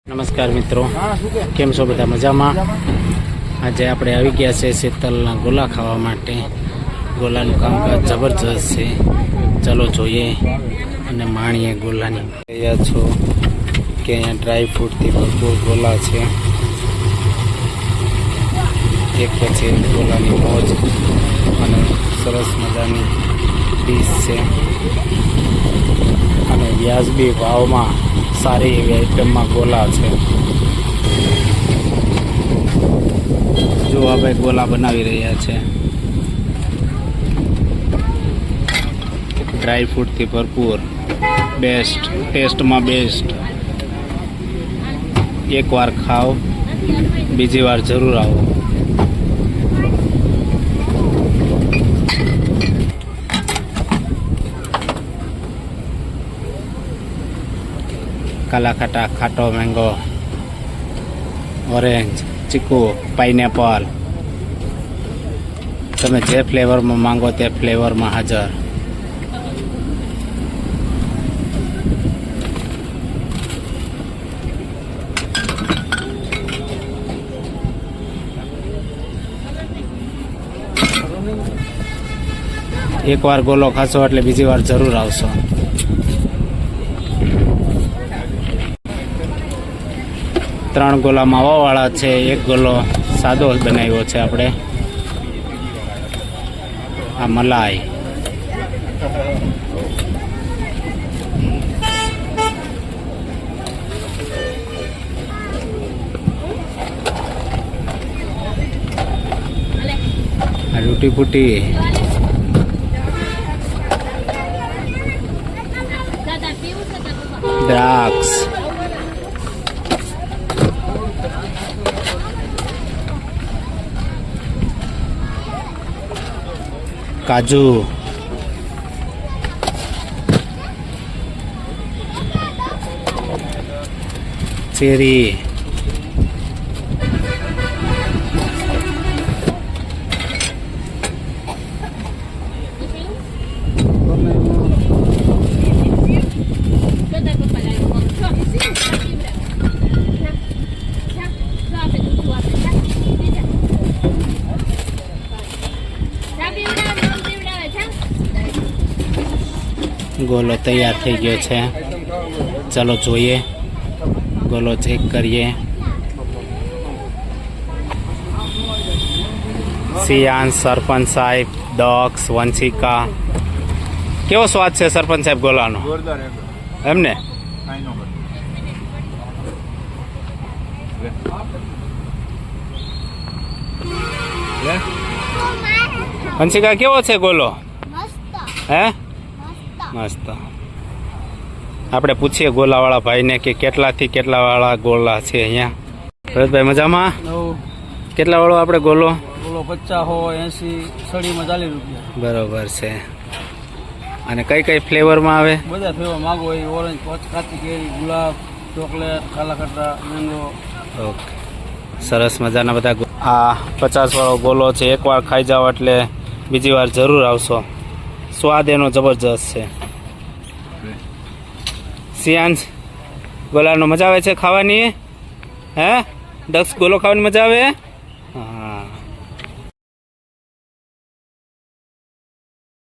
નમસ્કાર મિત્રો, કેમ છો બધા? મજામાં? આજે આપણે આવી ગયા છે શીતલના ગોલા ખાવા માટે. ગોલાનું કામકાજ જબરજસ્ત છે. ચલો જોઈએ અને માણીએ ગોલાની. રહ્યા છો કે અહીંયા ડ્રાય ફ્રૂટથી ભરપૂર ગોલા છે. એક પછી એક ગોલાની મોજ અને સરસ મજાની ડીશ છે અને વ્યાજબી ભાવમાં સારી એવી આઈટમમાં ગોલા છે. જો આપણે ગોલા બનાવી રહ્યા છે. ડ્રાય ફ્રૂટથી ભરપૂર, બેસ્ટ, ટેસ્ટમાં બેસ્ટ. એકવાર ખાઓ, બીજી વાર જરૂર આવો. કાલાખટા, ખાટો મેંગો, ઓરેન્જ, ચીકુ, પાઇનેપલ, તમે જે ફ્લેવરમાં માંગો તે ફ્લેવરમાં હાજર. એકવાર ગોલો ખાશો એટલે બીજી વાર જરૂર આવશો. ત્રણ ગોલા માવાવાળા છે, એક ગોલો સાદો બનાવ્યો છે આપણે. આ મલાઈ, આ રૂટી ફૂટી, દ્રાક્ષ, કાજુ, ચેરી, ગોલો તૈયાર થઈ ગયો છે. ચાલો જોઈએ, ગોલો ચેક કરીએ. સિયાન, સરપંચ સાહેબ, દક્ષ, વંશિકા, કેવો સ્વાદ છે સરપંચ સાહેબ ગોલાનો? એમને વંશિકા કેવો છે ગોલો? હે, મસ્ત. આપણે પૂછીએ ગોલાવાળા ભાઈને કે કેટલાથી કેટલા વાળા ગોલા છે અહીંયા. ભરતભાઈ મજામાં? કેટલા વાળો આપણે ગોલો? ગોલો 50 હોય, 80, 40 રૂપિયા. બરોબર છે. અને કઈ કઈ ફ્લેવરમાં આવે? બધા ફ્લેવર માગો હોય, ઓરેન્જ, કાચી કેરી, ગુલાબ, ચોકલેટ, કાલાખટા, મેંગો. ઓકે, સરસ મજાના બધા. આ 50 વાળો ગોલો છે. એકવાર ખાઈ જાઓ એટલે બીજી વાર જરૂર આવશો. સ્વાદ એનો જબરજસ્ત છે. સિયાંશ, ગોલાનો મજા આવે છે ખાવાની? હે દક્ષ, ગોલો ખાવાની મજા આવે?